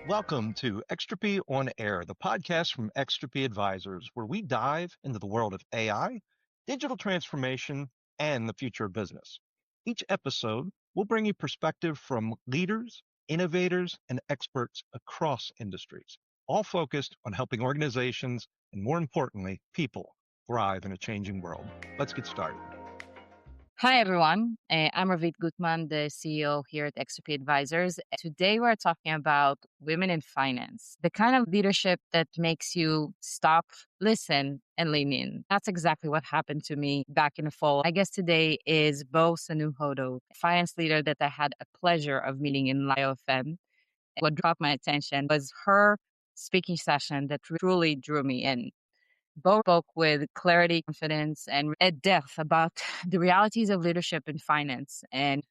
Welcome to Extropy on Air, the podcast from Extropy Advisors, where we dive into the world of AI, digital transformation, and the future of business. Each episode will bring you perspective from leaders, innovators, and experts across industries, all focused on helping organizations and, more importantly, people thrive in a changing world. Let's get started. Hi, everyone. I'm Ravit Gutman, the CEO here at Extropy Advisors. Today, we're talking about women in finance, the kind of leadership that makes you stop, listen, and lean in. That's exactly what happened to me back in the fall. I guess today is Bo Senu Hodo, finance leader that I had a pleasure of meeting in IOFM. What dropped my attention was her speaking session that truly drew me in. Bo spoke with clarity, confidence, and at depth about the realities of leadership in finance. And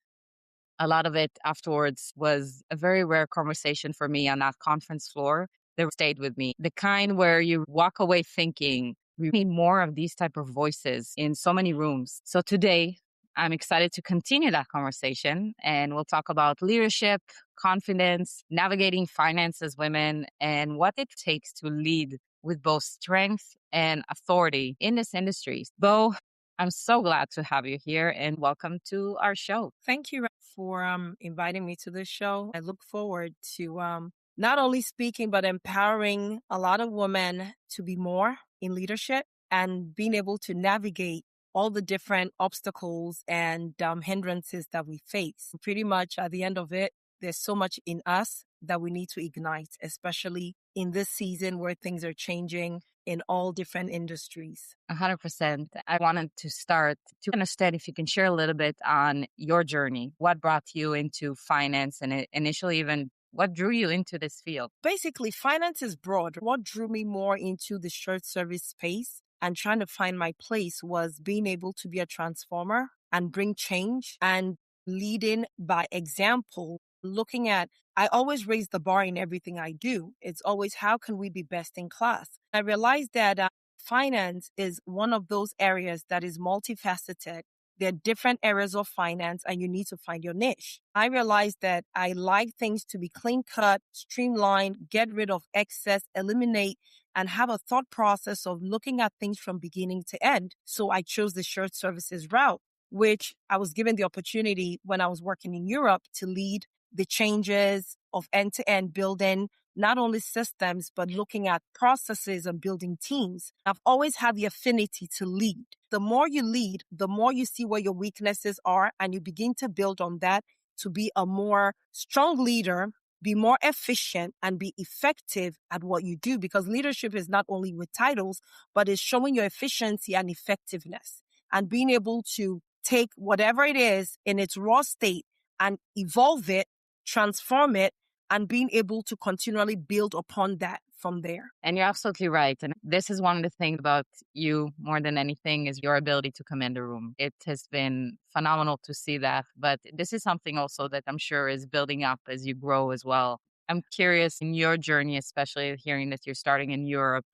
a lot of it afterwards was a very rare conversation for me on that conference floor that stayed with me. The kind where you walk away thinking, we need more of these type of voices in so many rooms. So today, I'm excited to continue that conversation, and we'll talk about leadership, confidence, navigating finance as women, and what it takes to lead with both strength and authority in this industry. Bo, I'm so glad to have you here, and welcome to our show. Thank you for inviting me to this show. I look forward to not only speaking, but empowering a lot of women to be more in leadership and being able to navigate all the different obstacles and hindrances that we face. Pretty much at the end of it, there's so much in us that we need to ignite, especially in this season where things are changing in all different industries. 100%. I wanted to start to understand if you can share a little bit on your journey. What brought you into finance and initially even what drew you into this field? Basically, finance is broad. What drew me more into the shared service space and trying to find my place was being able to be a transformer and bring change and leading by example. Looking at, I always raise the bar in everything I do. It's always, how can we be best in class? I realized that finance is one of those areas that is multifaceted. There are different areas of finance and you need to find your niche. I realized that I like things to be clean cut, streamlined, get rid of excess, eliminate, and have a thought process of looking at things from beginning to end. So I chose the shared services route, which I was given the opportunity when I was working in Europe to lead the changes of end-to-end building, not only systems, but looking at processes and building teams. I've always had the affinity to lead. The more you lead, the more you see where your weaknesses are, and you begin to build on that to be a more strong leader, be more efficient, and be effective at what you do. Because leadership is not only with titles, but is showing your efficiency and effectiveness and being able to take whatever it is in its raw state and evolve it, transform it, and being able to continually build upon that from there. And you're absolutely right. And this is one of the things about you more than anything is your ability to command a room. It has been phenomenal to see that. But this is something also that I'm sure is building up as you grow as well. I'm curious in your journey, especially hearing that you're starting in Europe,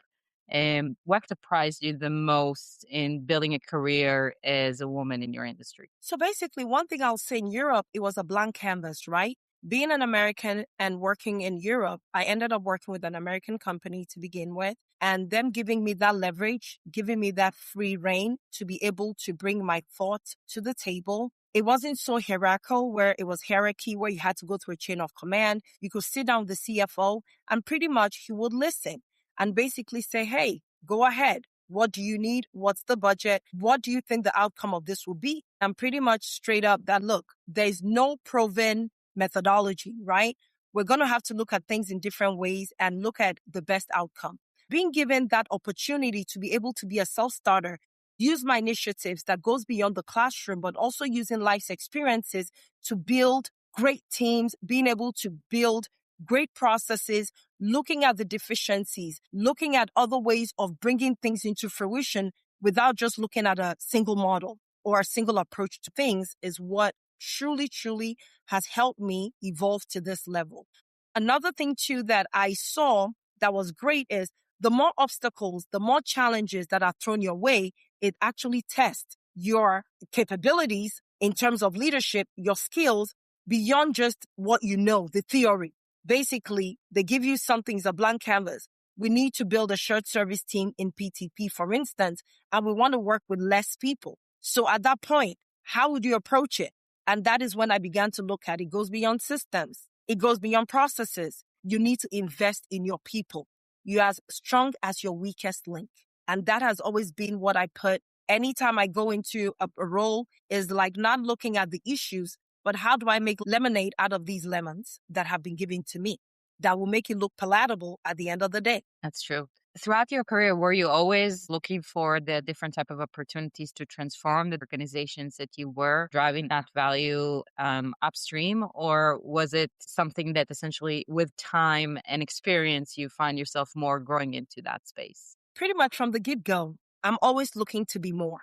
what surprised you the most in building a career as a woman in your industry? So basically, one thing I'll say in Europe, it was a blank canvas, right? Being an American and working in Europe, I ended up working with an American company to begin with, and them giving me that leverage, giving me that free reign to be able to bring my thoughts to the table. It wasn't so hierarchical where it was hierarchy where you had to go through a chain of command. You could sit down with the CFO and pretty much he would listen and basically say, hey, go ahead. What do you need? What's the budget? What do you think the outcome of this will be? And pretty much straight up that, look, there's no proven methodology, right? We're going to have to look at things in different ways and look at the best outcome. Being given that opportunity to be able to be a self-starter, use my initiatives that goes beyond the classroom, but also using life's experiences to build great teams, being able to build great processes, looking at the deficiencies, looking at other ways of bringing things into fruition without just looking at a single model or a single approach to things is what truly has helped me evolve to this level. Another thing too that I saw that was great is the more obstacles, the more challenges that are thrown your way, it actually tests your capabilities in terms of leadership, your skills beyond just what you know, the theory. Basically, they give you something, it's a blank canvas. We need to build a shared service team in PTP, for instance, and we want to work with less people. So at that point, how would you approach it? And that is when I began to look at it. It goes beyond systems. It goes beyond processes. You need to invest in your people. You're as strong as your weakest link. And that has always been what I put anytime I go into a role, is like not looking at the issues, but how do I make lemonade out of these lemons that have been given to me that will make it look palatable at the end of the day? That's true. Throughout your career, were you always looking for the different type of opportunities to transform the organizations that you were driving that value upstream? Or was it something that essentially with time and experience, you find yourself more growing into that space? Pretty much from the get-go, I'm always looking to be more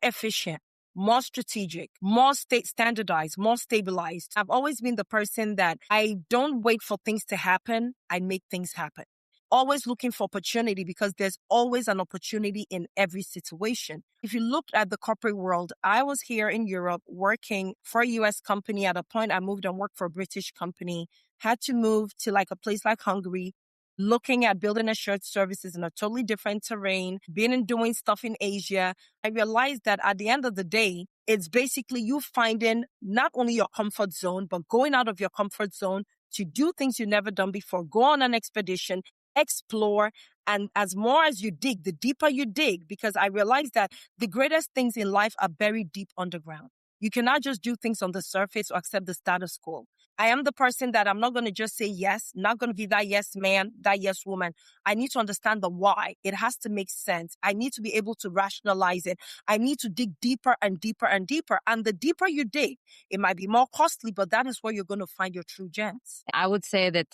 efficient, more strategic, more standardized, more stabilized. I've always been the person that I don't wait for things to happen. I make things happen. Always looking for opportunity, because there's always an opportunity in every situation. If you look at the corporate world, I was here in Europe working for a US company. At a point, I moved and worked for a British company, had to move to like a place like Hungary, looking at building a shared services in a totally different terrain, being and doing stuff in Asia. I realized that at the end of the day, it's basically you finding not only your comfort zone, but going out of your comfort zone to do things you've never done before. Go on an expedition, explore, and as more as you dig, the deeper you dig, because I realized that the greatest things in life are buried deep underground. You cannot just do things on the surface or accept the status quo. I am the person that I'm not going to just say yes, not going to be that yes man, that yes woman. I need to understand the why. It has to make sense. I need to be able to rationalize it. I need to dig deeper and deeper and deeper. And the deeper you dig, it might be more costly, but that is where you're going to find your true gems. I would say that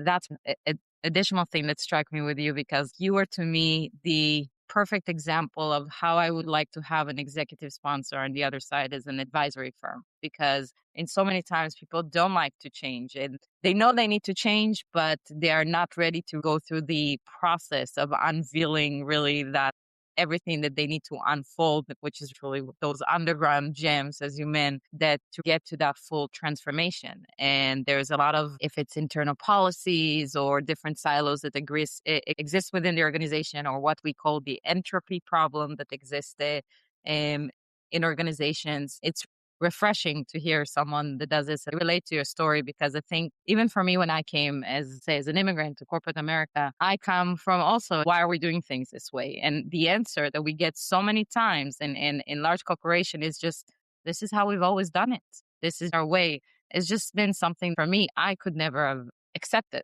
that's an additional thing that struck me with you, because you were to me the perfect example of how I would like to have an executive sponsor on the other side as an advisory firm. Because in so many times people don't like to change, and they know they need to change, but they are not ready to go through the process of unveiling really that everything that they need to unfold, which is really those underground gems, as you meant, that to get to that full transformation. And there's a lot of, if it's internal policies or different silos that exist within the organization, or what we call the entropy problem that exists in organizations, it's refreshing to hear someone that does this relate to your story, because I think even for me, when I came as an immigrant to corporate America, I come from also, why are we doing things this way? And the answer that we get so many times in large corporation is just, this is how we've always done it. This is our way. It's just been something for me I could never have accepted.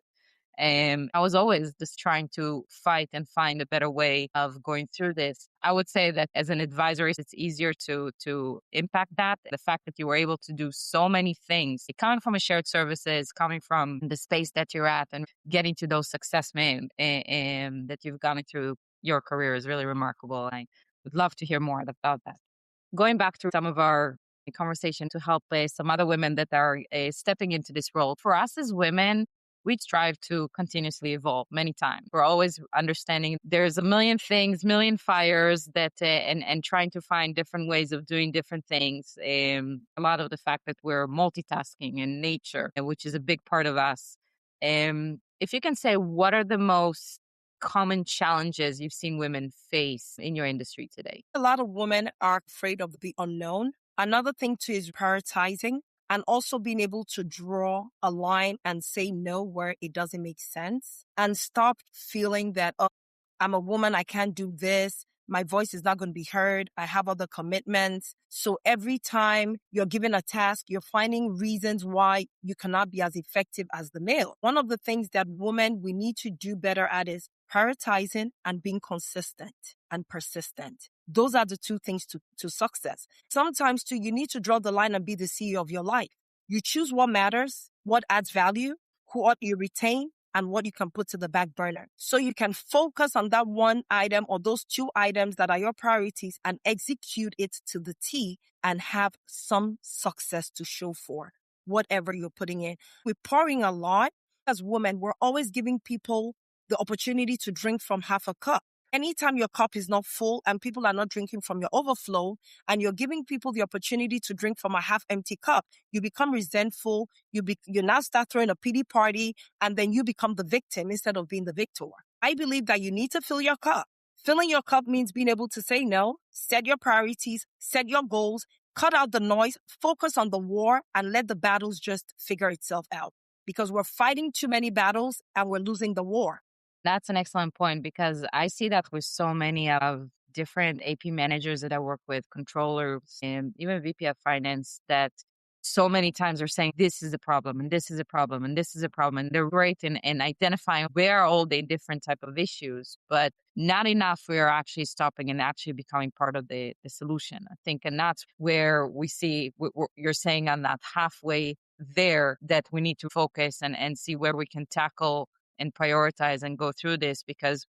And I was always just trying to fight and find a better way of going through this. I would say that as an advisor, it's easier to impact that. The fact that you were able to do so many things, coming from a shared services, coming from the space that you're at, and getting to those success and that you've gone through your career is really remarkable. I would love to hear more about that. Going back to some of our conversation to help some other women that are stepping into this role. For us as women, we strive to continuously evolve many times. We're always understanding there's a million things, million fires that, and trying to find different ways of doing different things. A lot of the fact that we're multitasking in nature, which is a big part of us. If you can say, what are the most common challenges you've seen women face in your industry today? A lot of women are afraid of the unknown. Another thing too is prioritizing, and also being able to draw a line and say no where it doesn't make sense, and stop feeling that, oh, I'm a woman, I can't do this. My voice is not going to be heard. I have other commitments. So every time you're given a task, you're finding reasons why you cannot be as effective as the male. One of the things that women, we need to do better at is prioritizing and being consistent and persistent. Those are the two things to success. Sometimes too, you need to draw the line and be the CEO of your life. You choose what matters, what adds value, what you retain, and what you can put to the back burner. So you can focus on that one item or those two items that are your priorities and execute it to the T and have some success to show for whatever you're putting in. We're pouring a lot. As women, we're always giving people the opportunity to drink from half a cup. Anytime your cup is not full and people are not drinking from your overflow and you're giving people the opportunity to drink from a half-empty cup, you become resentful. You now start throwing a pity party, and then you become the victim instead of being the victor. I believe that you need to fill your cup. Filling your cup means being able to say no, set your priorities, set your goals, cut out the noise, focus on the war, and let the battles just figure itself out. Because we're fighting too many battles and we're losing the war. That's an excellent point, because I see that with so many of different AP managers that I work with, controllers, and even VP of finance, that so many times are saying, this is a problem, and this is a problem, and this is a problem. And they're great in identifying where are all the different type of issues, but not enough we are actually stopping and actually becoming part of the solution, I think. And that's where we see what you're saying on that halfway there, that we need to focus and see where we can tackle and prioritize and go through this. Because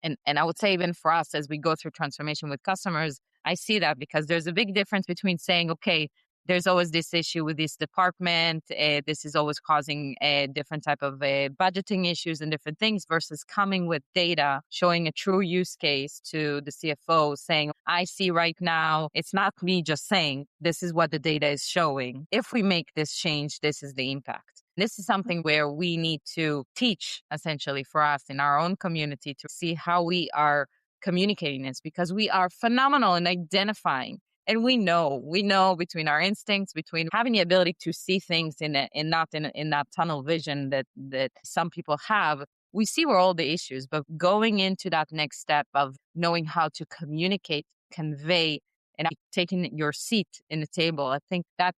and I would say even for us, as we go through transformation with customers, I see that, because there's a big difference between saying, okay, there's always this issue with this department, this is always causing a different type of budgeting issues and different things, versus coming with data, showing a true use case to the CFO, saying, I see right now, it's not me just saying, this is what the data is showing. If we make this change, this is the impact. This is something where we need to teach, essentially, for us in our own community, to see how we are communicating this, because we are phenomenal in identifying. And we know between our instincts, between having the ability to see things in that tunnel vision that some people have, we see where all the issues, but going into that next step of knowing how to communicate, convey, and taking your seat in the table, I think that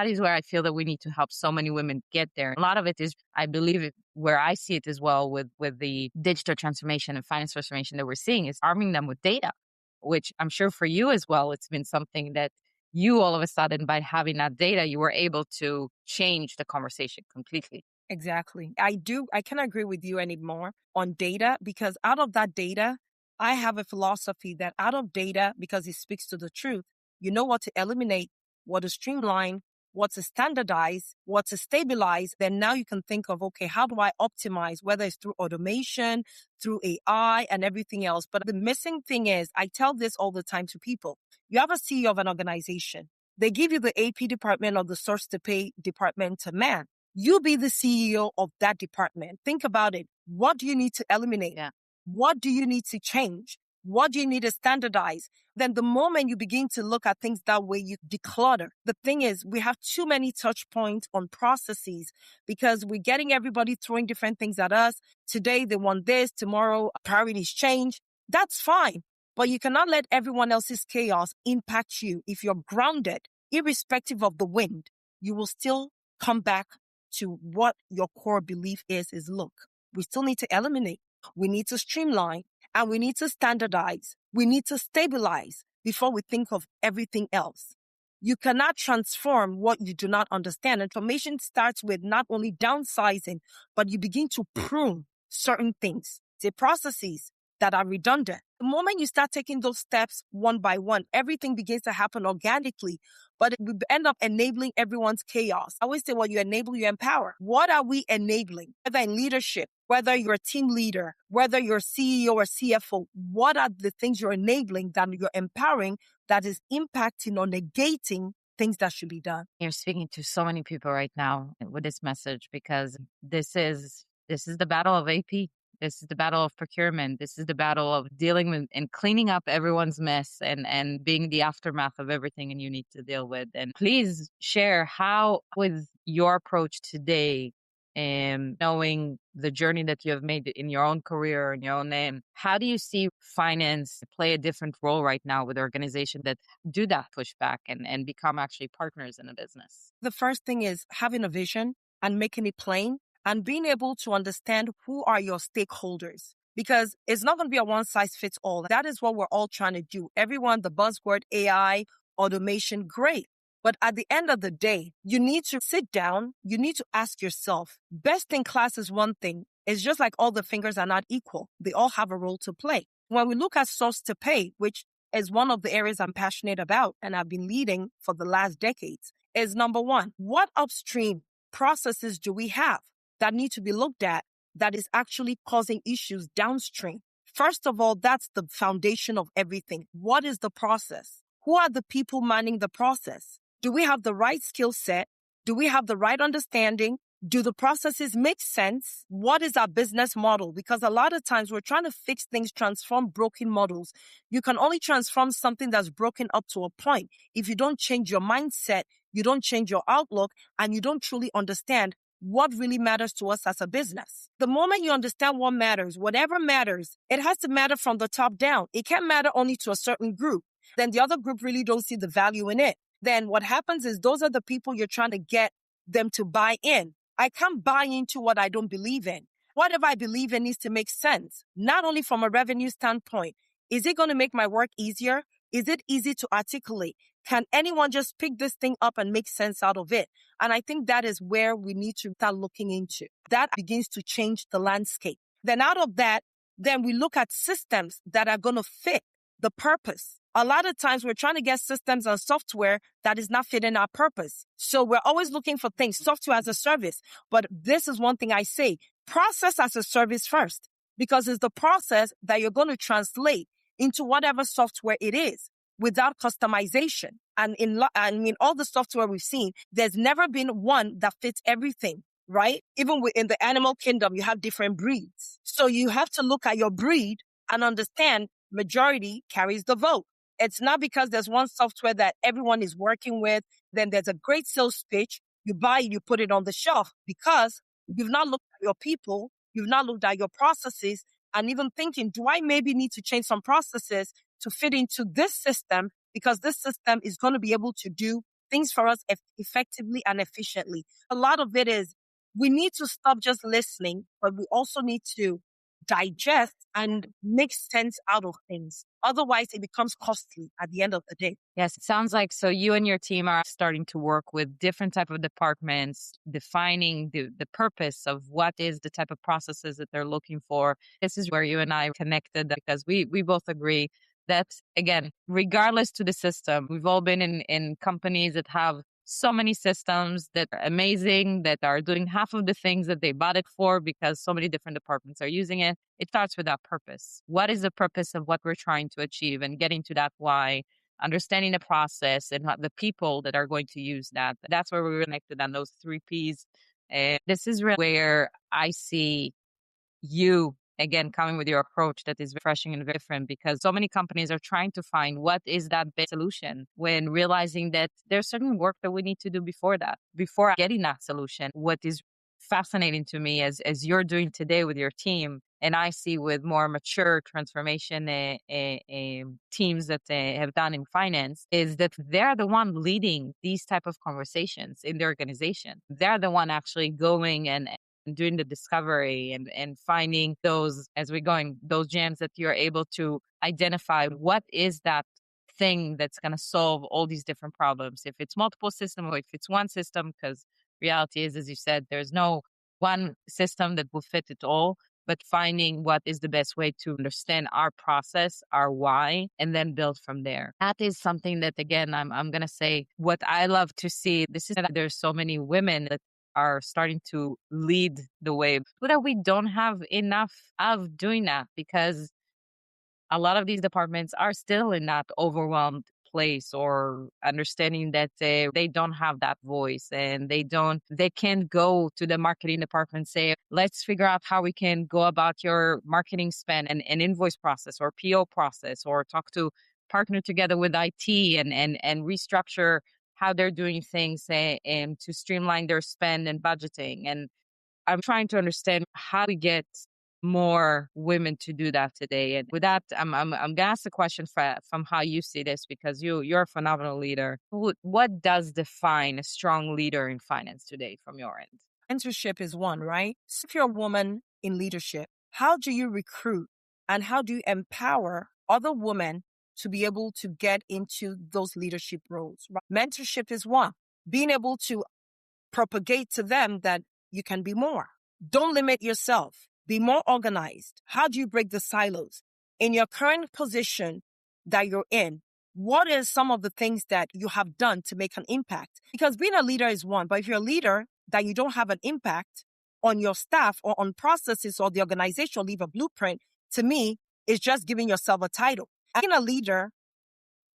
is where I feel that we need to help so many women get there. A lot of it is, I believe, where I see it as well with the digital transformation and finance transformation that we're seeing, is arming them with data, which I'm sure for you as well, it's been something that you all of a sudden, by having that data, you were able to change the conversation completely. Exactly. I cannot agree with you anymore on data, because out of that data, I have a philosophy that out of data, because it speaks to the truth, you know what to eliminate, what to streamline, what to standardize, what to stabilize. Then now you can think of, okay, how do I optimize, whether it's through automation, through AI and everything else. But the missing thing is, I tell this all the time to people, you have a CEO of an organization. They give you the AP department or the source to pay department to man. You be the CEO of that department. Think about it. What do you need to eliminate? Yeah. What do you need to change? What do you need to standardize? Then the moment you begin to look at things that way, you declutter. The thing is, we have too many touch points on processes, because we're getting everybody throwing different things at us. Today, they want this. Tomorrow, priorities change. That's fine. But you cannot let everyone else's chaos impact you. If you're grounded, irrespective of the wind, you will still come back to what your core belief is look, we still need to eliminate. We need to streamline, and we need to standardize. We need to stabilize before we think of everything else. You cannot transform what you do not understand. And transformation starts with not only downsizing, but you begin to prune certain things, say processes that are redundant. The moment you start taking those steps one by one, everything begins to happen organically, but we end up enabling everyone's chaos. I always say, well, you enable, you empower. What are we enabling? Whether in leadership, whether you're a team leader, whether you're CEO or CFO, what are the things you're enabling that you're empowering that is impacting or negating things that should be done? You're speaking to so many people right now with this message, because this is the battle of AP. This is the battle of procurement. This is the battle of dealing with and cleaning up everyone's mess and being the aftermath of everything and you need to deal with. And please share how, with your approach today, and knowing the journey that you have made in your own career and your own name, how do you see finance play a different role right now with organizations that do that pushback and become actually partners in a business? The first thing is having a vision and making it plain, and being able to understand who are your stakeholders, because it's not going to be a one-size-fits-all. That is what we're all trying to do. Everyone, the buzzword AI, automation, great. But at the end of the day, you need to sit down. You need to ask yourself, best in class is one thing. It's just like all the fingers are not equal. They all have a role to play. When we look at source to pay, which is one of the areas I'm passionate about and I've been leading for the last decades, is number one, what upstream processes do we have that need to be looked at that is actually causing issues downstream? First of all, that's the foundation of everything. What is the process? Who are the people manning the process? Do we have the right skill set? Do we have the right understanding? Do the processes make sense? What is our business model? Because a lot of times we're trying to fix things, transform broken models. You can only transform something that's broken up to a point. If you don't change your mindset, you don't change your outlook, and you don't truly understand what really matters to us as a business. The moment you understand what matters, whatever matters, it has to matter from the top down. It can't matter only to a certain group. Then the other group really don't see the value in it. Then what happens is those are the people you're trying to get them to buy in. I can't buy into what I don't believe in. Whatever I believe in needs to make sense, not only from a revenue standpoint. Is it going to make my work easier? Is it easy to articulate? Can anyone just pick this thing up and make sense out of it? And I think that is where we need to start looking into. That begins to change the landscape. Then out of that, then we look at systems that are going to fit the purpose. A lot of times we're trying to get systems and software that is not fitting our purpose. So we're always looking for things, software as a service. But this is one thing I say, process as a service first, because it's the process that you're going to translate into whatever software it is without customization. And in all the software we've seen, there's never been one that fits everything, right? Even within the animal kingdom, you have different breeds. So you have to look at your breed and understand majority carries the vote. It's not because there's one software that everyone is working with, then there's a great sales pitch, you buy it, you put it on the shelf, because you've not looked at your people, you've not looked at your processes, and even thinking, do I maybe need to change some processes to fit into this system, because this system is going to be able to do things for us effectively and efficiently. A lot of it is we need to stop just listening, but we also need to digest and make sense out of things. Otherwise, it becomes costly at the end of the day. Yes, it sounds like so you and your team are starting to work with different type of departments, defining the purpose of what is the type of processes that they're looking for. This is where you and I connected, because we both agree that, again, regardless to the system, we've all been in companies that have so many systems that are amazing, that are doing half of the things that they bought it for because so many different departments are using it. It starts with that purpose. What is the purpose of what we're trying to achieve, and getting to that why, understanding the process and the people that are going to use that. That's where we're connected on those 3 Ps. And this is really where I see you, again, coming with your approach that is refreshing and different, because so many companies are trying to find what is that best solution, when realizing that there's certain work that we need to do before that, before getting that solution. What is fascinating to me, as you're doing today with your team, and I see with more mature transformation teams that have done in finance, is that they're the one leading these type of conversations in the organization. They're the one actually going and doing the discovery and finding those, as we're going, those gems that you're able to identify what is that thing that's going to solve all these different problems. If it's multiple systems or if it's one system, because reality is, as you said, there's no one system that will fit it all, but finding what is the best way to understand our process, our why, and then build from there. That is something that, again, I'm going to say, what I love to see, this is that there's so many women that are starting to lead the way, but that we don't have enough of doing that, because a lot of these departments are still in that overwhelmed place, or understanding that they don't have that voice, and they can't go to the marketing department and say, let's figure out how we can go about your marketing spend and invoice process or PO process, or talk to partner together with IT and restructure how they're doing things and to streamline their spend and budgeting. And I'm trying to understand how we get more women to do that today. And with that, I'm gonna ask the question from how you see this, because you're a phenomenal leader. What does define a strong leader in finance today from your end? Mentorship is one, right? So if you're a woman in leadership, how do you recruit and how do you empower other women to be able to get into those leadership roles? Right? Mentorship is one. Being able to propagate to them that you can be more. Don't limit yourself. Be more organized. How do you break the silos? In your current position that you're in, what is some of the things that you have done to make an impact? Because being a leader is one, but if you're a leader that you don't have an impact on your staff or on processes or the organization, leave a blueprint, to me, is just giving yourself a title. Being a leader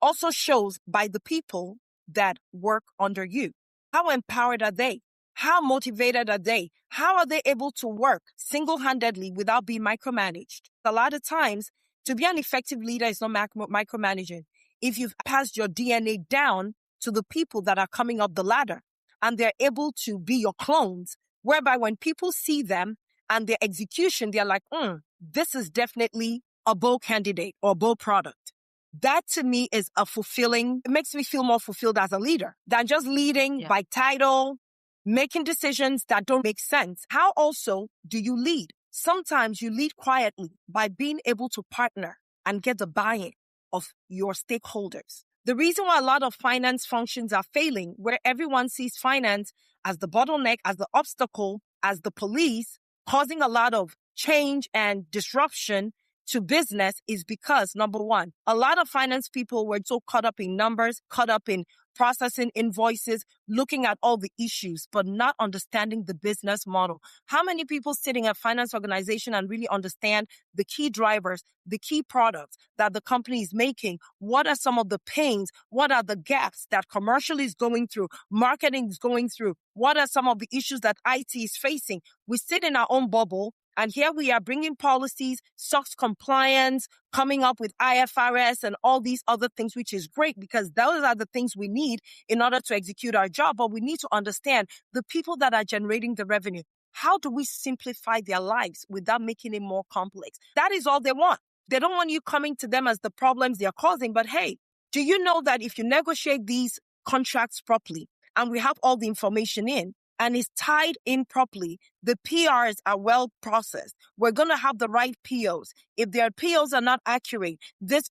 also shows by the people that work under you. How empowered are they? How motivated are they? How are they able to work single-handedly without being micromanaged? A lot of times, to be an effective leader is not micromanaging. If you've passed your DNA down to the people that are coming up the ladder and they're able to be your clones, whereby when people see them and their execution, they're like, this is definitely a Bo candidate or Bo product. That to me is it makes me feel more fulfilled as a leader than just leading by title, making decisions that don't make sense. How also do you lead? Sometimes you lead quietly by being able to partner and get the buy-in of your stakeholders. The reason why a lot of finance functions are failing, where everyone sees finance as the bottleneck, as the obstacle, as the police, causing a lot of change and disruption to business, is because, number one, a lot of finance people were so caught up in numbers, caught up in processing invoices, looking at all the issues, but not understanding the business model. How many people sitting in a finance organization and really understand the key drivers, the key products that the company is making? What are some of the pains? What are the gaps that commercial is going through, marketing is going through? What are some of the issues that IT is facing? We sit in our own bubble, and here we are bringing policies, SOX compliance, coming up with IFRS and all these other things, which is great because those are the things we need in order to execute our job. But we need to understand the people that are generating the revenue. How do we simplify their lives without making it more complex? That is all they want. They don't want you coming to them as the problems they're causing. But hey, do you know that if you negotiate these contracts properly and we have all the information in, and is tied in properly, the PRs are well processed. We're going to have the right POs. If their POs are not accurate,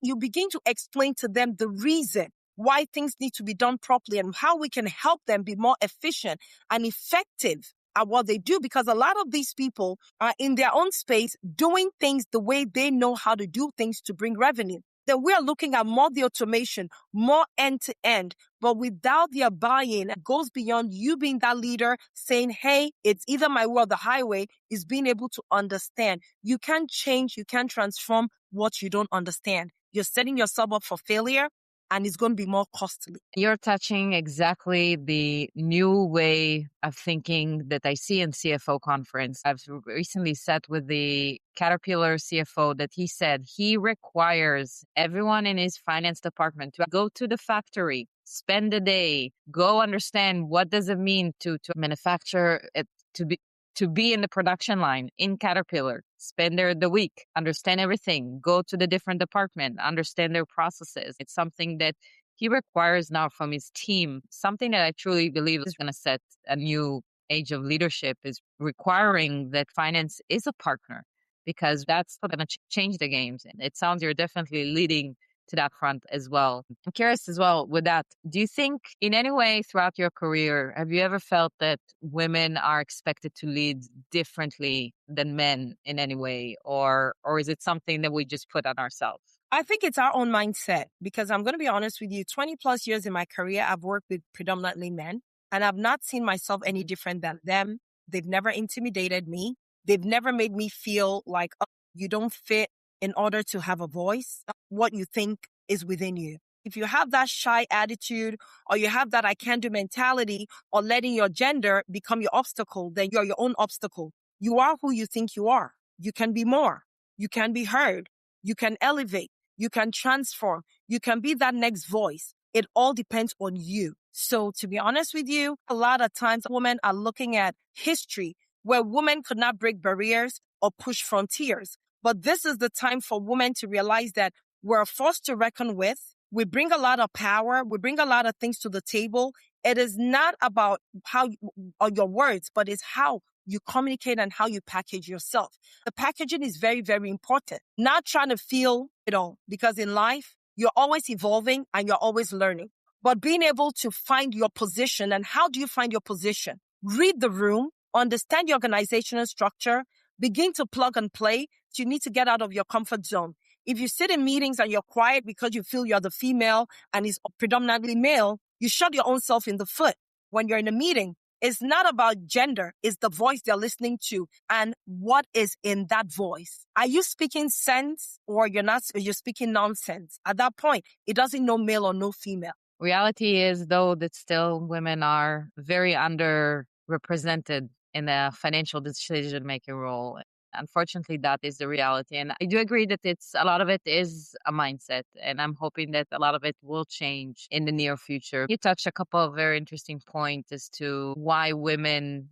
you begin to explain to them the reason why things need to be done properly and how we can help them be more efficient and effective at what they do, because a lot of these people are in their own space doing things the way they know how to do things to bring revenue. Then we're looking at more the automation, more end-to-end, but without their buy-in, it goes beyond you being that leader saying, hey, it's either my way or the highway, is being able to understand. You can't change, you can't transform what you don't understand. You're setting yourself up for failure, and it's going to be more costly. You're touching exactly the new way of thinking that I see in CFO conference. I've recently sat with the Caterpillar CFO that he said he requires everyone in his finance department to go to the factory, spend a day, go understand what does it mean to manufacture it, to be in the production line in Caterpillar, spend there the week, understand everything, go to the different department, understand their processes. It's something that he requires now from his team. Something that I truly believe is going to set a new age of leadership, is requiring that finance is a partner, because that's going to change the games. And it sounds you're definitely leading to that front as well. I'm curious as well with that. Do you think in any way throughout your career, have you ever felt that women are expected to lead differently than men in any way? Or is it something that we just put on ourselves? I think it's our own mindset, because I'm going to be honest with you, 20 plus years in my career, I've worked with predominantly men, and I've not seen myself any different than them. They've never intimidated me. They've never made me feel like, oh, you don't fit in order to have a voice. What you think is within you. If you have that shy attitude, or you have that I can't do mentality, or letting your gender become your obstacle, then you're your own obstacle. You are who you think you are. You can be more. You can be heard. You can elevate. You can transform. You can be that next voice. It all depends on you. So to be honest with you, a lot of times women are looking at history where women could not break barriers or push frontiers. But this is the time for women to realize that we're a force to reckon with. We bring a lot of power. We bring a lot of things to the table. It is not about or your words, but it's how you communicate and how you package yourself. The packaging is very, very important. Not trying to feel it all, because in life, you're always evolving and you're always learning. But being able to find your position, and how do you find your position? Read the room, understand your organizational structure, begin to plug and play. You need to get out of your comfort zone. If you sit in meetings and you're quiet because you feel you're the female and it's predominantly male, you shot your own self in the foot. When you're in a meeting, It's not about gender. It's the voice they're listening to and what is in that voice. Are you speaking sense or you're speaking nonsense? At that point, it doesn't know male or no female. Reality is, though, that still women are very underrepresented in the financial decision-making role. Unfortunately, that is the reality. And I do agree that a lot of it is a mindset. And I'm hoping that a lot of it will change in the near future. You touched a couple of very interesting points as to why women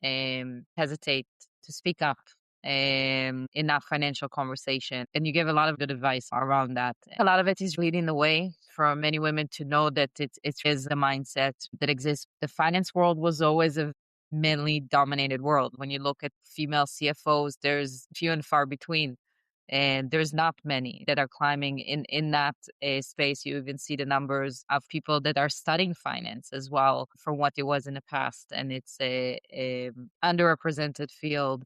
hesitate to speak up in that financial conversation. And you give a lot of good advice around that. A lot of it is leading the way for many women to know that it is the mindset that exists. The finance world was always a mainly dominated world. When you look at female CFOs, there's few and far between. And there's not many that are climbing in that space. You even see the numbers of people that are studying finance as well from what it was in the past. And it's a underrepresented field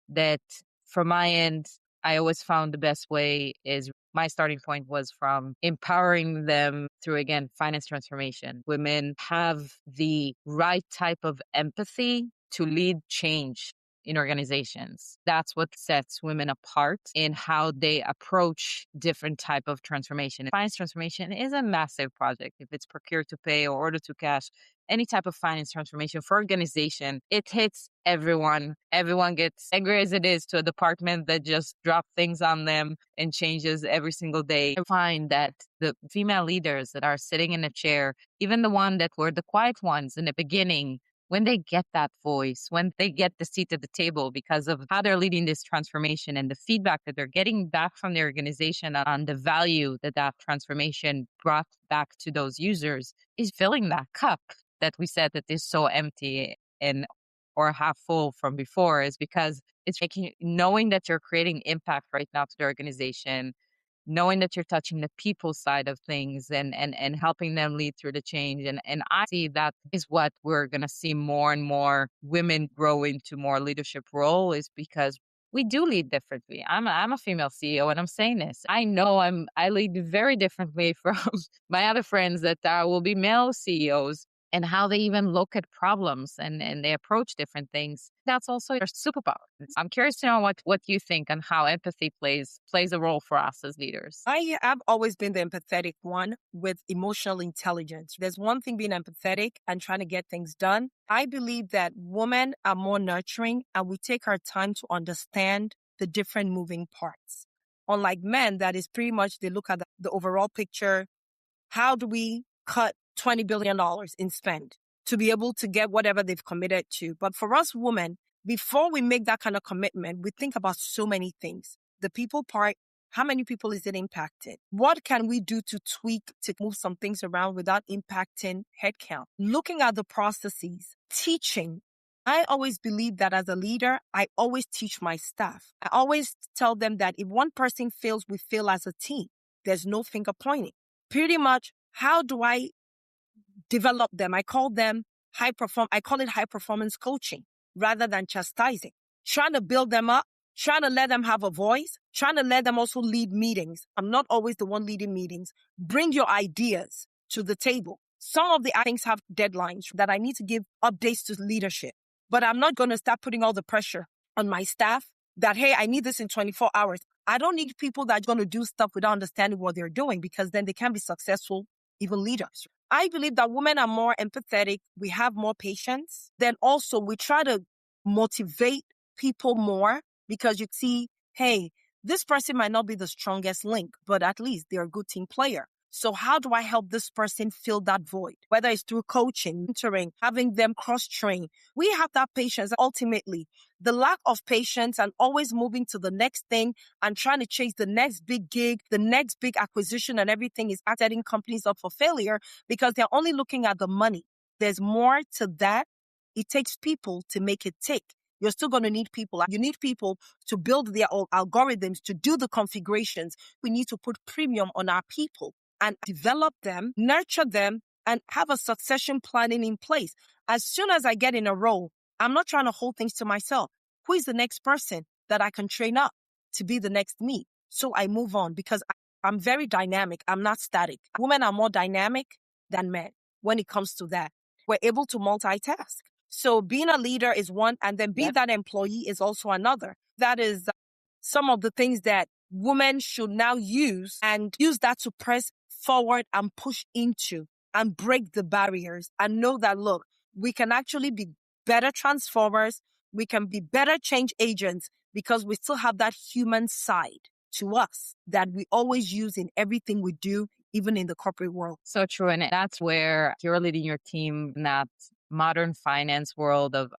that, from my end, I always found the best way is my starting point was from empowering them through, again, finance transformation. Women have the right type of empathy to lead change in organizations. That's what sets women apart in how they approach different type of transformation. Finance transformation is a massive project. If it's procure to pay or order to cash, any type of finance transformation for organization, it hits everyone. Everyone gets angry as it is to a department that just drop things on them and changes every single day. I find that the female leaders that are sitting in a chair, even the one that were the quiet ones in the beginning, when they get that voice, when they get the seat at the table because of how they're leading this transformation and the feedback that they're getting back from the organization on the value that that transformation brought back to those users, is filling that cup that we said that is so empty and or half full from before, is because it's making, knowing that you're creating impact right now to the organization, knowing that you're touching the people side of things and helping them lead through the change. And I see that is what we're going to see more and more women grow into more leadership role, is because we do lead differently. I'm a female CEO and I'm saying this. I know I lead very differently from my other friends that will be male CEOs, and how they even look at problems and they approach different things. That's also your superpower. I'm curious to know what you think and how empathy plays a role for us as leaders. I have always been the empathetic one with emotional intelligence. There's one thing being empathetic and trying to get things done. I believe that women are more nurturing and we take our time to understand the different moving parts. Unlike men, that is pretty much they look at the overall picture. How do we cut $20 billion in spend to be able to get whatever they've committed to? But for us women, before we make that kind of commitment, we think about so many things. The people part, how many people is it impacted? What can we do to tweak, to move some things around without impacting headcount? Looking at the processes, teaching. I always believe that as a leader, I always teach my staff. I always tell them that if one person fails, we fail as a team. There's no finger pointing. Pretty much, how do I develop them? I call it high performance coaching rather than chastising. Trying to build them up, trying to let them have a voice, trying to let them also lead meetings. I'm not always the one leading meetings. Bring your ideas to the table. Some of the things have deadlines that I need to give updates to leadership, but I'm not going to start putting all the pressure on my staff that, hey, I need this in 24 hours. I don't need people that are going to do stuff without understanding what they're doing, because then they can't be successful, even leaders. I believe that women are more empathetic. We have more patience. Then also we try to motivate people more, because you see, hey, this person might not be the strongest link, but at least they're a good team player. So how do I help this person fill that void? Whether it's through coaching, mentoring, having them cross-train. We have that patience. Ultimately, the lack of patience and always moving to the next thing and trying to chase the next big gig, the next big acquisition and everything is setting companies up for failure, because they're only looking at the money. There's more to that. It takes people to make it tick. You're still going to need people. You need people to build their own algorithms, to do the configurations. We need to put premium on our people and develop them, nurture them, and have a succession planning in place. As soon as I get in a role, I'm not trying to hold things to myself. Who is the next person that I can train up to be the next me? So I move on, because I'm very dynamic. I'm not static. Women are more dynamic than men when it comes to that. We're able to multitask. So being a leader is one, and then being that employee is also another. That is some of the things that women should now use, and use that to press forward and push into and break the barriers and know that, look, we can actually be better transformers. We can be better change agents because we still have that human side to us that we always use in everything we do, even in the corporate world. So true. And that's where you're leading your team in that modern finance world of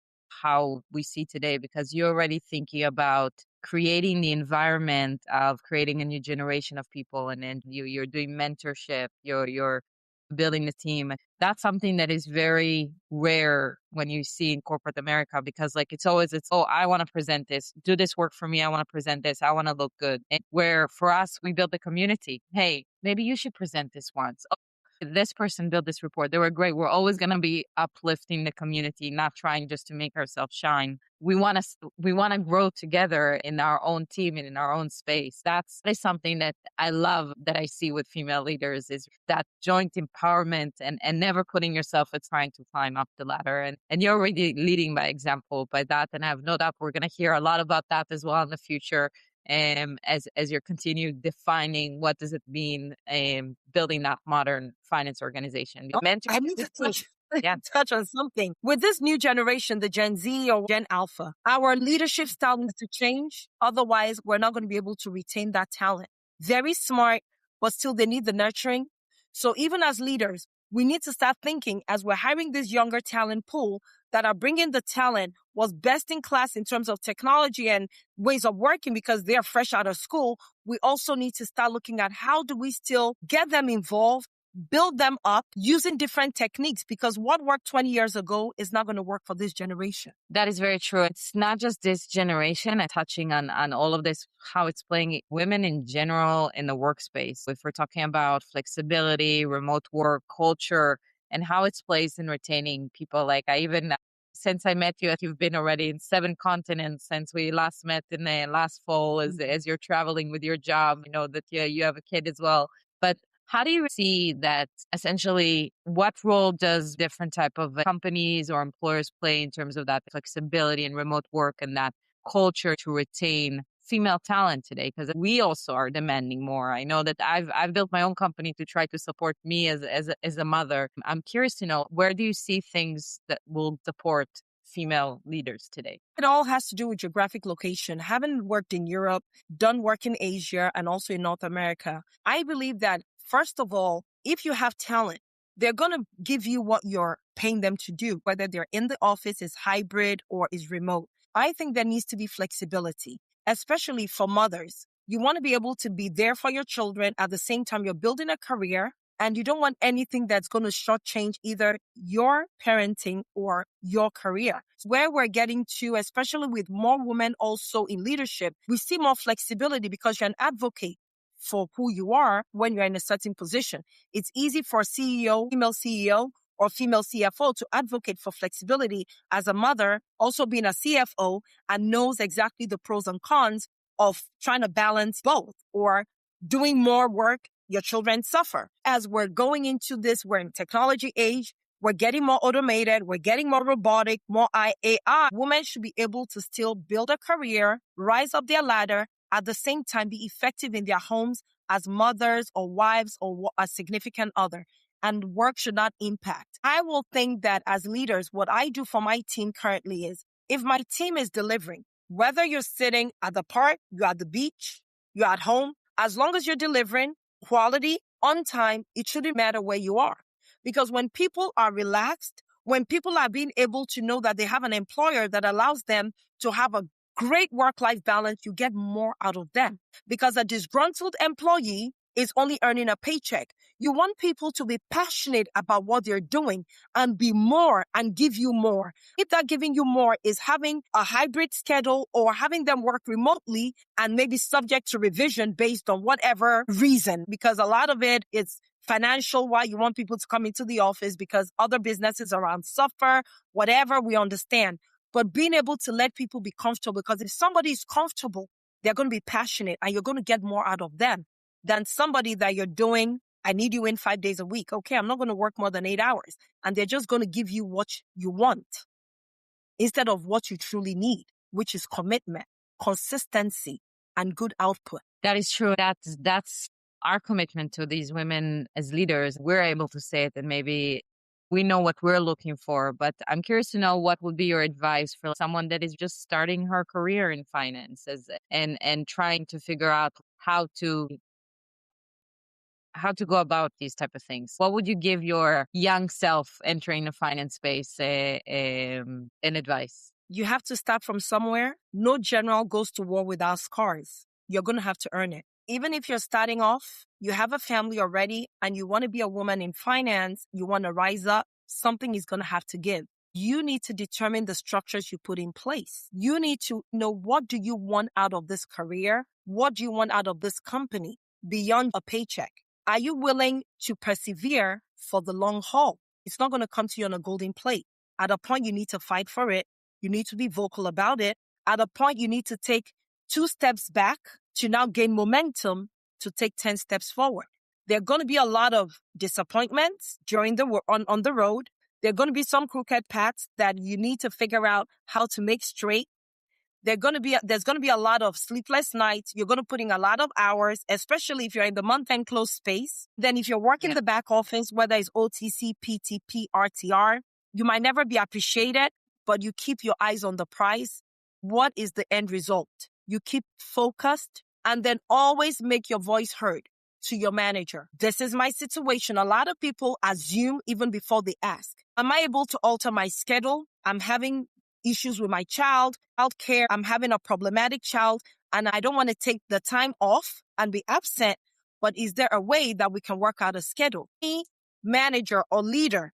how we see today, because you're already thinking about creating the environment of creating a new generation of people. And then you're doing mentorship, you're building the team. That's something that is very rare when you see in corporate America, because like it's oh, I want to present this, do this work for me. I want to present this. I want to look good. And where for us, we build the community. Hey, maybe you should present this once. Oh, this person built this report. They were great. We're always going to be uplifting the community, not trying just to make ourselves shine. We want to grow together in our own team and in our own space. That is something that I love that I see with female leaders, is that joint empowerment and never putting yourself as trying to climb up the ladder. And you're already leading by example by that. And I have no doubt we're going to hear a lot about that as well in the future. As you continue defining what does it mean building that modern finance organization. I need to touch on something. With this new generation, the Gen Z or Gen Alpha, our leadership style needs to change. Otherwise, we're not going to be able to retain that talent. Very smart, but still they need the nurturing. So even as leaders, we need to start thinking, as we're hiring this younger talent pool, that are bringing the talent was best in class in terms of technology and ways of working because they're fresh out of school. We also need to start looking at how do we still get them involved, build them up using different techniques, because what worked 20 years ago is not going to work for this generation. That is very true. It's not just this generation, and touching on all of this, how it's playing women in general in the workspace. If we're talking about flexibility, remote work, culture, and how it's placed in retaining people. Like since I met you, you've been already in 7 continents since we last met in the last fall as you're traveling with your job. You know that you have a kid as well. But how do you see that essentially what role does different type of companies or employers play in terms of that flexibility and remote work and that culture to retain female talent today? Because we also are demanding more. I know that I've built my own company to try to support me as a mother. I'm curious to know, where do you see things that will support female leaders today? It all has to do with geographic location. Having worked in Europe, done work in Asia, and also in North America, I believe that, first of all, if you have talent, they're going to give you what you're paying them to do, whether they're in the office, is hybrid, or is remote. I think there needs to be flexibility, especially for mothers. You want to be able to be there for your children. At the same time, you're building a career, and you don't want anything that's going to shortchange either your parenting or your career. Where we're getting to, especially with more women also in leadership, we see more flexibility because you're an advocate for who you are when you're in a certain position. It's easy for a CEO, female CEO, or female CFO to advocate for flexibility as a mother, also being a CFO, and knows exactly the pros and cons of trying to balance both, or doing more work, your children suffer. As we're going into this, we're in technology age, we're getting more automated, we're getting more robotic, more AI. Women should be able to still build a career, rise up their ladder, at the same time be effective in their homes as mothers or wives or a significant other. And work should not impact. I will think that as leaders, what I do for my team currently is, if my team is delivering, whether you're sitting at the park, you're at the beach, you're at home, as long as you're delivering quality on time, it shouldn't matter where you are. Because when people are relaxed, when people are being able to know that they have an employer that allows them to have a great work-life balance, you get more out of them. Because a disgruntled employee is only earning a paycheck. You want people to be passionate about what they're doing and be more and give you more. If that giving you more is having a hybrid schedule or having them work remotely and maybe subject to revision based on whatever reason, because a lot of it is financial, why you want people to come into the office because other businesses around suffer, whatever, we understand. But being able to let people be comfortable, because if somebody is comfortable, they're going to be passionate and you're going to get more out of them than somebody that you're doing, I need you in 5 days a week. Okay, I'm not going to work more than 8 hours. And they're just going to give you what you want. instead of what you truly need, which is commitment, consistency, and good output. That is true. That's our commitment to these women as leaders. We're able to say it, and maybe we know what we're looking for. But I'm curious to know what would be your advice for someone that is just starting her career in finances and trying to figure out how to go about these type of things. What would you give your young self entering the finance space in advice? You have to start from somewhere. No general goes to war without scars. You're going to have to earn it. Even if you're starting off, you have a family already, and you want to be a woman in finance, you want to rise up, something is going to have to give. You need to determine the structures you put in place. You need to know, what do you want out of this career? What do you want out of this company beyond a paycheck? Are you willing to persevere for the long haul? It's not going to come to you on a golden plate. At a point, you need to fight for it. You need to be vocal about it. At a point, you need to take 2 steps back to now gain momentum to take 10 steps forward. There are going to be a lot of disappointments during on the road. There are going to be some crooked paths that you need to figure out how to make straight. There's going to be a lot of sleepless nights. You're going to put in a lot of hours, especially if you're in the month-end close space. Then if you're working the back office, whether it's OTC, PTP, RTR, you might never be appreciated, but you keep your eyes on the prize. What is the end result? You keep focused, and then always make your voice heard to your manager. This is my situation. A lot of people assume even before they ask. Am I able to alter my schedule? I'm having issues with my child care. I'm having a problematic child, and I don't want to take the time off and be absent, but is there a way that we can work out a schedule? Any manager or leader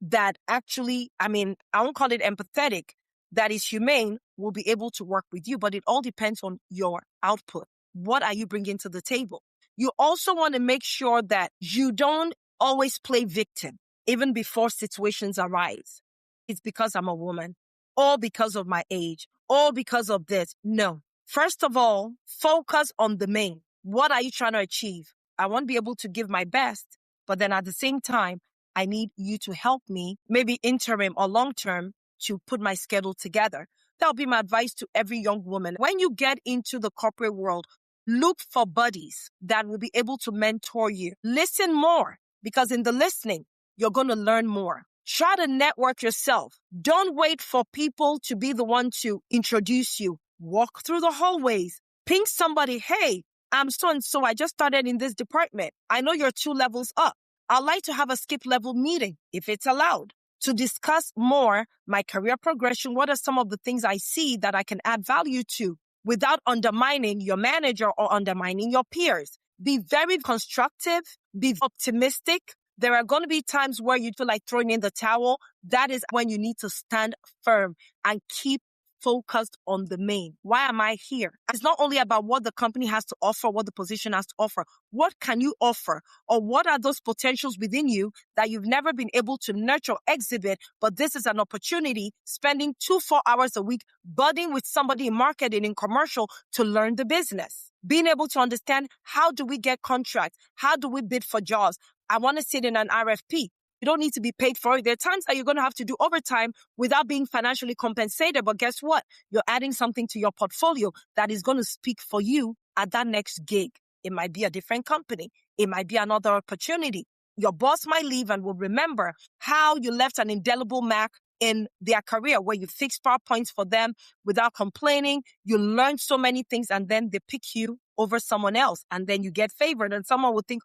that actually, I won't call it empathetic, that is humane, will be able to work with you, but it all depends on your output. What are you bringing to the table? You also want to make sure that you don't always play victim, even before situations arise. It's because I'm a woman, or because of my age, or because of this. No. First of all, focus on the main. What are you trying to achieve? I want to be able to give my best, but then at the same time, I need you to help me, maybe interim or long-term, to put my schedule together. That'll be my advice to every young woman. When you get into the corporate world, look for buddies that will be able to mentor you. Listen more, because in the listening, you're going to learn more. Try to network yourself. Don't wait for people to be the one to introduce you. Walk through the hallways. Ping somebody, hey, I'm so-and-so. I just started in this department. I know you're 2 levels up. I'd like to have a skip level meeting, if it's allowed, to discuss more my career progression. What are some of the things I see that I can add value to without undermining your manager or undermining your peers? Be very constructive. Be optimistic. There are going to be times where you feel like throwing in the towel. That is when you need to stand firm and keep focused on the main. Why am I here? It's not only about what the company has to offer, what the position has to offer. What can you offer? Or what are those potentials within you that you've never been able to nurture, exhibit, but this is an opportunity, spending 2-4 hours a week budding with somebody in marketing, in commercial, to learn the business. Being able to understand, how do we get contracts? How do we bid for jobs? I want to sit in an RFP. You don't need to be paid for it. There are times that you're going to have to do overtime without being financially compensated. But guess what? You're adding something to your portfolio that is going to speak for you at that next gig. It might be a different company. It might be another opportunity. Your boss might leave and will remember how you left an indelible mark in their career, where you fixed PowerPoints for them without complaining. You learned so many things, and then they pick you over someone else, and then you get favored, and someone would think,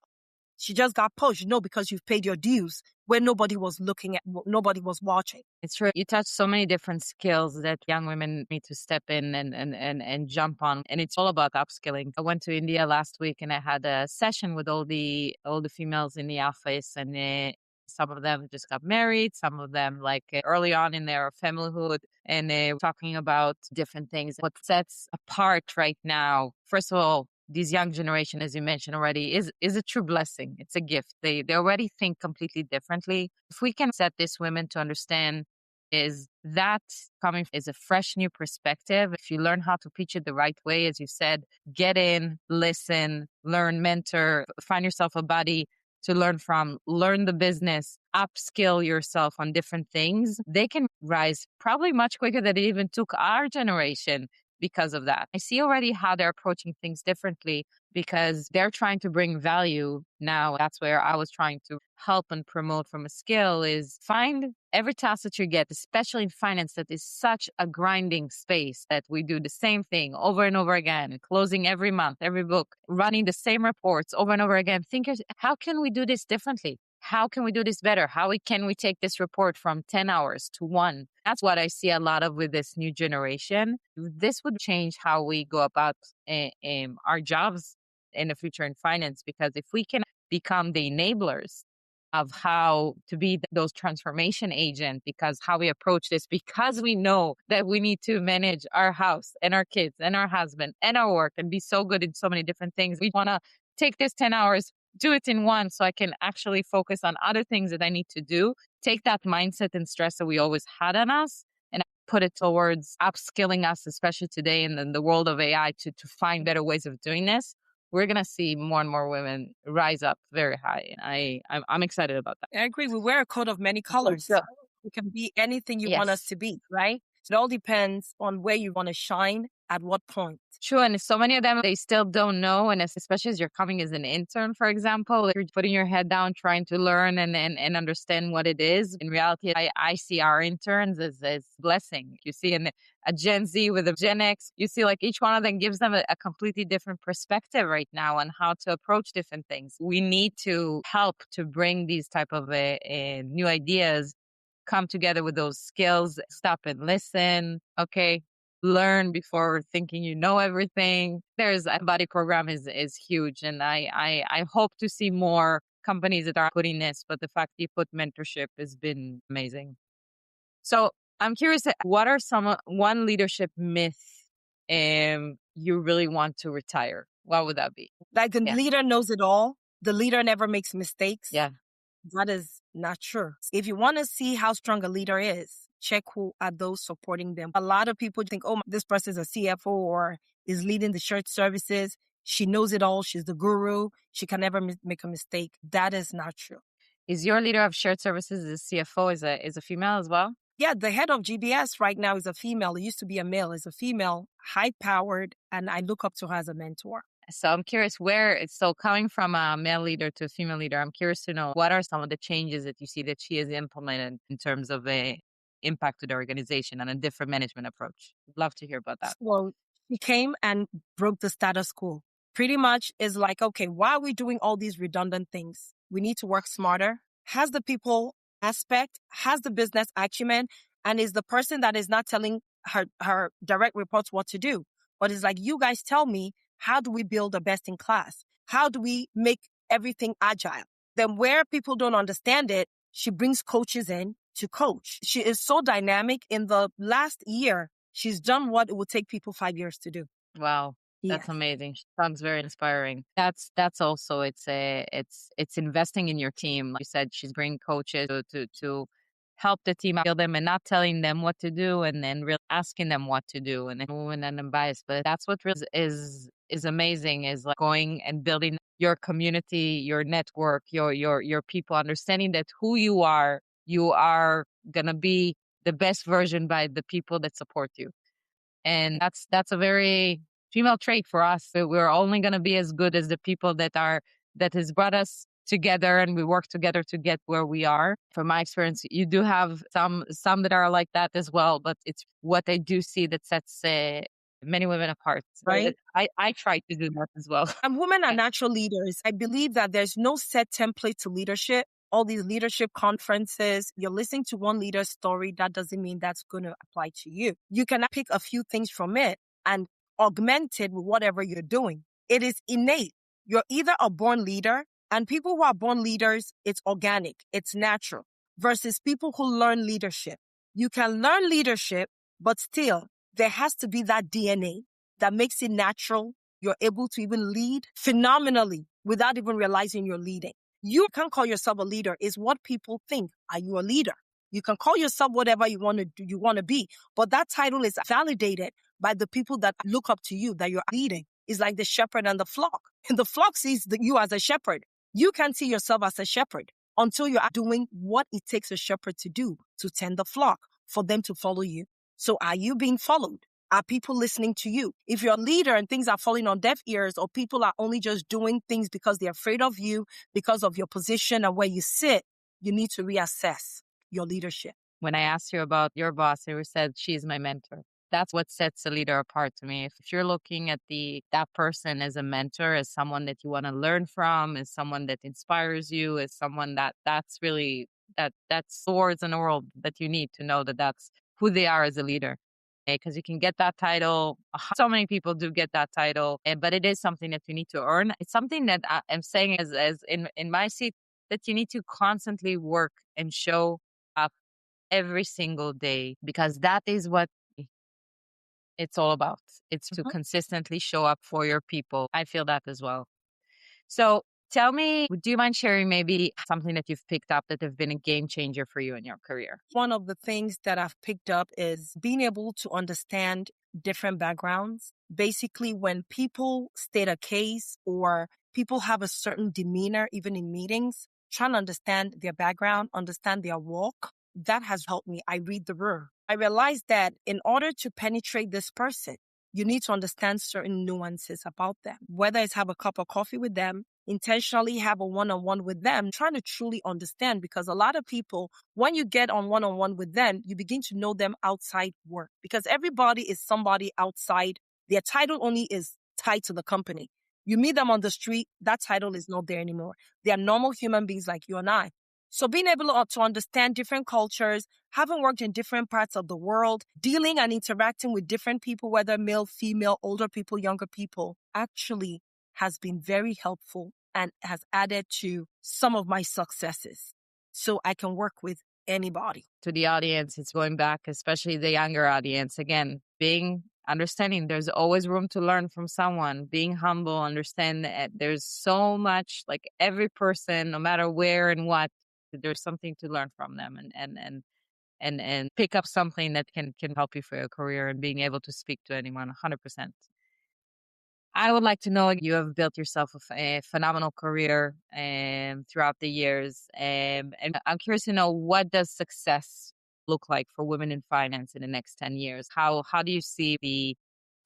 she just got pushed. No, because you've paid your dues when nobody was looking at, nobody was watching. It's true. You touched so many different skills that young women need to step in and jump on. And it's all about upskilling. I went to India last week, and I had a session with all the females in the office, and some of them just got married, some of them early on in their familyhood, and they were talking about different things. What sets apart right now, first of all, this young generation, as you mentioned already, is a true blessing. It's a gift. They already think completely differently. If we can set these women to understand, is that coming is a fresh new perspective. If you learn how to pitch it the right way, as you said, get in, listen, learn, mentor, find yourself a buddy to learn from, learn the business, upskill yourself on different things, they can rise probably much quicker than it even took our generation because of that. I see already how they're approaching things differently because they're trying to bring value now. That's where I was trying to help and promote from a skill is find every task that you get, especially in finance, that is such a grinding space that we do the same thing over and over again, closing every month, every book, running the same reports over and over again. Think, how can we do this differently? How can we do this better? Can we take this report from 10 hours to 1? That's what I see a lot of with this new generation. This would change how we go about our jobs in the future in finance, because if we can become the enablers of how to be those transformation agent, because how we approach this, because we know that we need to manage our house and our kids and our husband and our work and be so good in so many different things. We want to take this 10 hours, do it in one so I can actually focus on other things that I need to do. Take that mindset and stress that we always had on us and put it towards upskilling us, especially today in the world of AI, to find better ways of doing this. We're going to see more and more women rise up very high. And I'm excited about that. I agree. We wear a coat of many colors. Yeah. We can be anything you want us to be, right? It all depends on where you want to shine at what point. True. And so many of them, they still don't know. And especially as you're coming as an intern, for example, you're putting your head down, trying to learn and understand what it is. In reality, I see our interns as blessing. You see a Gen Z with a Gen X, you see like each one of them gives them a completely different perspective right now on how to approach different things. We need to help to bring these type of new ideas, come together with those skills, stop and listen. Okay. Learn before thinking you know everything. There's a body program is huge. And I hope to see more companies that are putting this, but the fact you put mentorship has been amazing. So I'm curious, what are one leadership myth you really want to retire? What would that be? Like the leader knows it all. The leader never makes mistakes. Yeah. That is not true. If you want to see how strong a leader is, check who are those supporting them. A lot of people think, oh, this person is a CFO or is leading the shared services. She knows it all. She's the guru. She can never make a mistake. That is not true. Is your leader of shared services, the CFO, is a female as well? Yeah, the head of GBS right now is a female. It used to be a male. It's a female, high-powered, and I look up to her as a mentor. So I'm curious coming from a male leader to a female leader, I'm curious to know what are some of the changes that you see that she has implemented in terms of a impact to the organization and a different management approach. I'd love to hear about that. Well, she came and broke the status quo. Pretty much is like, okay, why are we doing all these redundant things? We need to work smarter. Has the people aspect, has the business acumen, and is the person that is not telling her direct reports what to do. But it's like, you guys tell me, how do we build a best in class? How do we make everything agile? Then where people don't understand it, she brings coaches in to coach. She is so dynamic. In the last year, she's done what it would take people 5 years to do. Wow. That's amazing. Sounds very inspiring. That's also it's investing in your team. Like you said, she's bringing coaches to help the team build them and not telling them what to do, and then really asking them what to do, and then moving and unbiased. But that's what really is amazing, is like going and building your community, your network, your people, understanding that who you are gonna be the best version by the people that support you. And that's a very female trait for us. We're only going to be as good as the people that has brought us together, and we work together to get where we are. From my experience, you do have some that are like that as well, but it's what I do see that sets many women apart. Right. I try to do that as well. And women are natural leaders. I believe that there's no set template to leadership. All these leadership conferences, you're listening to one leader's story. That doesn't mean that's going to apply to you. You can pick a few things from it and augment it with whatever you're doing. It is innate. You're either a born leader, and people who are born leaders, it's organic, it's natural, versus people who learn leadership. You can learn leadership, but still, there has to be that DNA that makes it natural. You're able to even lead phenomenally without even realizing you're leading. You can't call yourself a leader. It's what people think. Are you a leader? You can call yourself whatever you want to be, but that title is validated by the people that look up to you, that you're leading. It's like the shepherd and the flock. And the flock sees you as a shepherd. You can't see yourself as a shepherd until you're doing what it takes a shepherd to do to tend the flock for them to follow you. So are you being followed? Are people listening to you? If you're a leader and things are falling on deaf ears, or people are only just doing things because they're afraid of you, because of your position and where you sit, you need to reassess your leadership. When I asked you about your boss, you said she's my mentor. That's what sets a leader apart to me. If you're looking at that person as a mentor, as someone that you want to learn from, as someone that inspires you, as someone that's really that's the words in the world that you need to know that that's who they are as a leader. Because you can get that title. So many people do get that title, but it is something that you need to earn. It's something that I'm saying as in my seat, that you need to constantly work and show up every single day, because that is what it's all about. It's to consistently show up for your people. I feel that as well. So tell me, do you mind sharing maybe something that you've picked up that have been a game changer for you in your career? One of the things that I've picked up is being able to understand different backgrounds. Basically, when people state a case or people have a certain demeanor, even in meetings, trying to understand their background, understand their walk, that has helped me. I read the room. I realized that in order to penetrate this person, you need to understand certain nuances about them, whether it's have a cup of coffee with them, intentionally have a one-on-one with them, trying to truly understand, because a lot of people, when you get on one-on-one with them, you begin to know them outside work, because everybody is somebody outside. Their title only is tied to the company. You meet them on the street, that title is not there anymore. They are normal human beings like you and I. So being able to understand different cultures, having worked in different parts of the world, dealing and interacting with different people, whether male, female, older people, younger people, actually has been very helpful and has added to some of my successes. So I can work with anybody. To the audience, it's going back, especially the younger audience. Again, understanding there's always room to learn from someone, being humble, understand that there's so much, like every person, no matter where and what, there's something to learn from them and pick up something that can help you for your career, and being able to speak to anyone 100%. I would like to know, you have built yourself a phenomenal career throughout the years. And I'm curious to know, what does success look like for women in finance in the next 10 years? How do you see the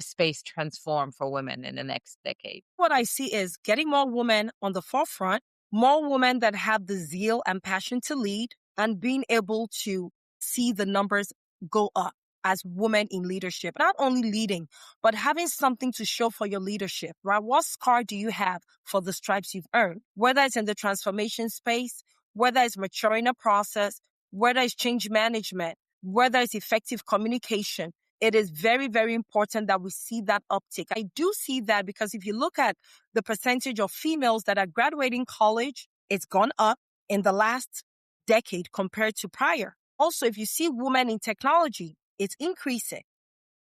space transform for women in the next decade? What I see is getting more women on the forefront, more women that have the zeal and passion to lead, and being able to see the numbers go up as women in leadership. Not only leading, but having something to show for your leadership, right? What scar do you have for the stripes you've earned? Whether it's in the transformation space, whether it's maturing a process, whether it's change management, whether it's effective communication. It is very, very important that we see that uptick. I do see that because if you look at the percentage of females that are graduating college, it's gone up in the last decade compared to prior. Also, if you see women in technology, it's increasing.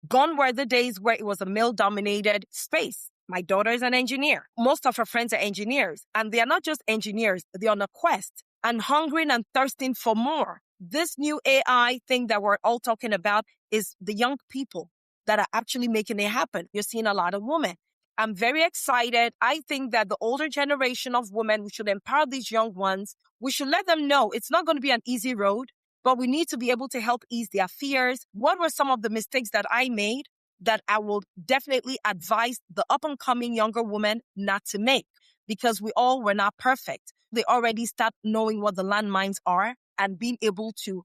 Gone were the days where it was a male-dominated space. My daughter is an engineer. Most of her friends are engineers. And they are not just engineers. They're on a quest and hungry and thirsting for more. This new AI thing that we're all talking about is the young people that are actually making it happen. You're seeing a lot of women. I'm very excited. I think that the older generation of women, we should empower these young ones. We should let them know it's not going to be an easy road, but we need to be able to help ease their fears. What were some of the mistakes that I made that I will definitely advise the up-and-coming younger women not to make? Because we all were not perfect. They already start knowing what the landmines are and being able to,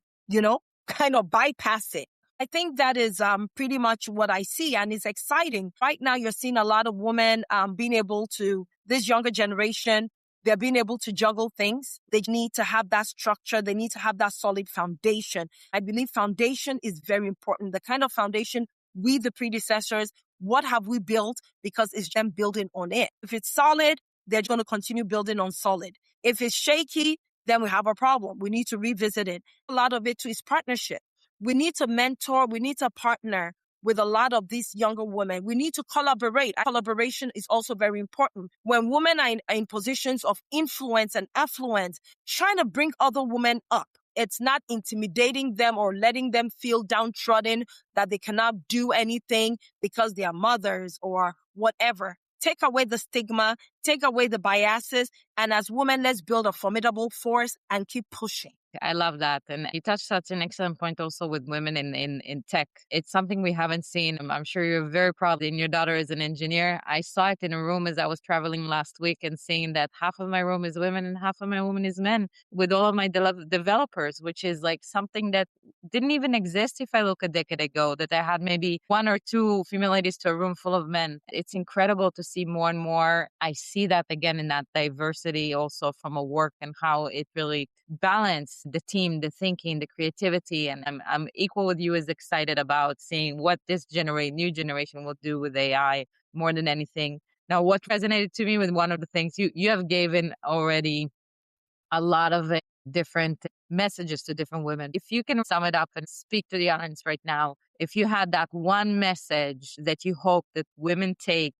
kind of bypass it. I think that is pretty much what I see, and it's exciting. Right now, you're seeing a lot of women being able to, this younger generation, they're being able to juggle things. They need to have that structure. They need to have that solid foundation. I believe foundation is very important. The kind of foundation we, the predecessors, what have we built? Because it's them building on it. If it's solid, they're going to continue building on solid. If it's shaky, then we have a problem. We need to revisit it. A lot of it too is partnership. We need to mentor. We need to partner with a lot of these younger women. We need to collaborate. Collaboration is also very important. When women are in positions of influence and affluence, trying to bring other women up. It's not intimidating them or letting them feel downtrodden, that they cannot do anything because they are mothers or whatever. Take away the stigma, take away the biases, and as women, let's build a formidable force and keep pushing. I love that. And you touched such an excellent point also with women in tech. It's something we haven't seen. I'm sure you're very proud, and your daughter is an engineer. I saw it in a room as I was traveling last week and seeing that half of my room is women and half of my room is men with all of my developers, which is like something that didn't even exist if I look a decade ago, that I had maybe one or two female ladies to a room full of men. It's incredible to see more and more. I see that again in that diversity also from a work and how it really balance the team, the thinking, the creativity. And I'm equal with you as excited about seeing what this new generation will do with AI more than anything. Now, what resonated to me with one of the things you have given already a lot of different messages to different women. If you can sum it up and speak to the audience right now, if you had that one message that you hope that women take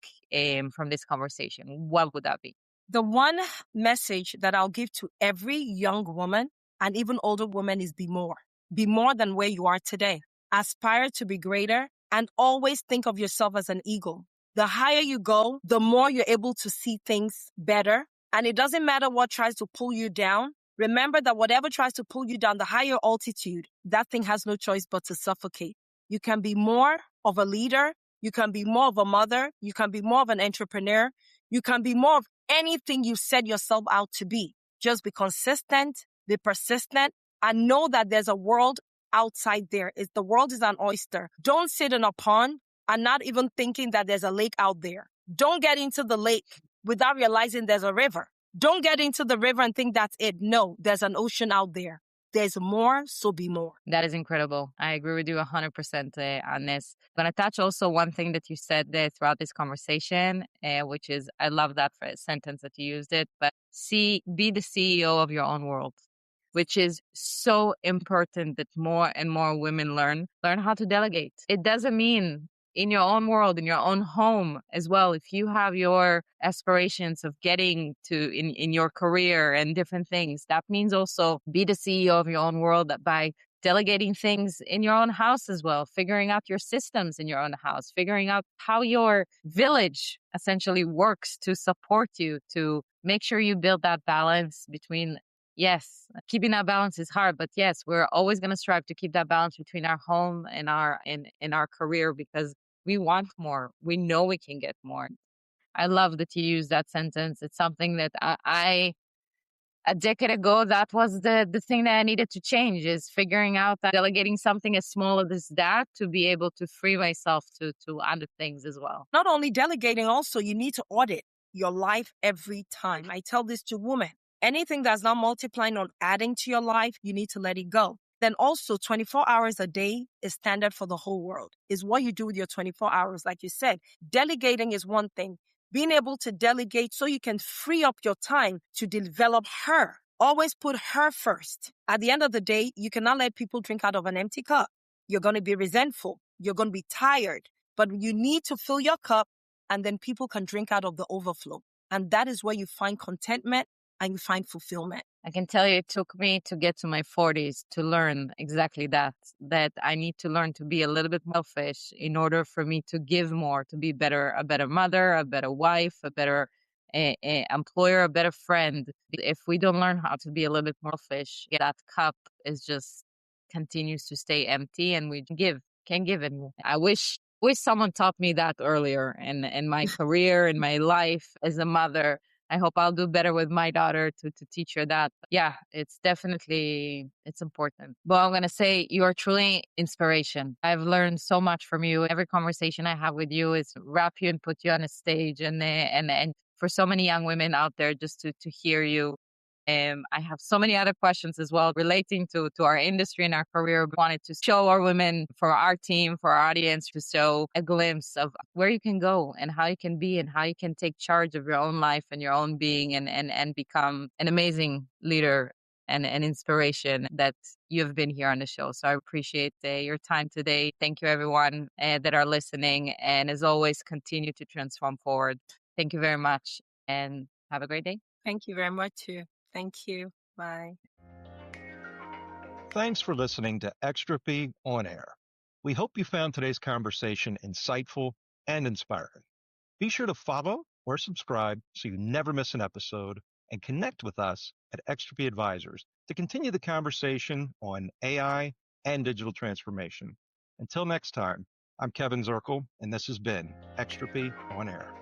from this conversation, what would that be? The one message that I'll give to every young woman and even older woman is be more. Be more than where you are today. Aspire to be greater and always think of yourself as an eagle. The higher you go, the more you're able to see things better. And it doesn't matter what tries to pull you down. Remember that whatever tries to pull you down, the higher altitude, that thing has no choice but to suffocate. You can be more of a leader. You can be more of a mother. You can be more of an entrepreneur. You can be more of anything you set yourself out to be. Just be consistent, be persistent, and know that there's a world outside there. The world is an oyster. Don't sit in a pond and not even thinking that there's a lake out there. Don't get into the lake without realizing there's a river. Don't get into the river and think that's it. No, there's an ocean out there. There's more, so be more. That is incredible. I agree with you 100% on this. I'm going to touch also one thing that you said throughout this conversation, which is, I love that sentence that you used it, but be the CEO of your own world, which is so important that more and more women learn how to delegate. It doesn't mean in your own world, in your own home as well. If you have your aspirations of getting to in your career and different things, that means also be the CEO of your own world by delegating things in your own house as well, figuring out your systems in your own house, figuring out how your village essentially works to support you, to make sure you build that balance between, yes, keeping that balance is hard, but yes, we're always going to strive to keep that balance between our home and our career, because we want more. We know we can get more. I love that you use that sentence. It's something that I a decade ago, that was the thing that I needed to change, is figuring out that delegating something as small as that to be able to free myself to other things as well. Not only delegating, also you need to audit your life every time. I tell this to women. Anything that's not multiplying or adding to your life, you need to let it go. Then also 24 hours a day is standard for the whole world, is what you do with your 24 hours. Like you said, delegating is one thing. Being able to delegate so you can free up your time to develop her. Always put her first. At the end of the day, you cannot let people drink out of an empty cup. You're going to be resentful. You're going to be tired. But you need to fill your cup, and then people can drink out of the overflow. And that is where you find contentment and you find fulfillment. I can tell you it took me to get to my 40s to learn exactly that I need to learn to be a little bit selfish in order for me to give more, to be a better mother, a better wife, a better employer, a better friend. If we don't learn how to be a little bit more selfish, that cup is just continues to stay empty, and we can't give it more. I wish someone taught me that earlier in my career, in my life as a mother. I hope I'll do better with my daughter to teach her that. But yeah, it's important. But I'm going to say you are truly inspiration. I've learned so much from you. Every conversation I have with you is wrap you and put you on a stage. And for so many young women out there, just to hear you. I have so many other questions as well relating to our industry and our career. We wanted to show our women, for our team, for our audience, to show a glimpse of where you can go and how you can be and how you can take charge of your own life and your own being and become an amazing leader and an inspiration that you have been here on the show. So I appreciate your time today. Thank you, everyone that are listening. And as always, continue to transform forward. Thank you very much and have a great day. Thank you very much, too. Thank you. Bye. Thanks for listening to Extropy On Air. We hope you found today's conversation insightful and inspiring. Be sure to follow or subscribe so you never miss an episode, and connect with us at Extropy Advisors to continue the conversation on AI and digital transformation. Until next time, I'm Kevin Zirkle, and this has been Extropy on Air.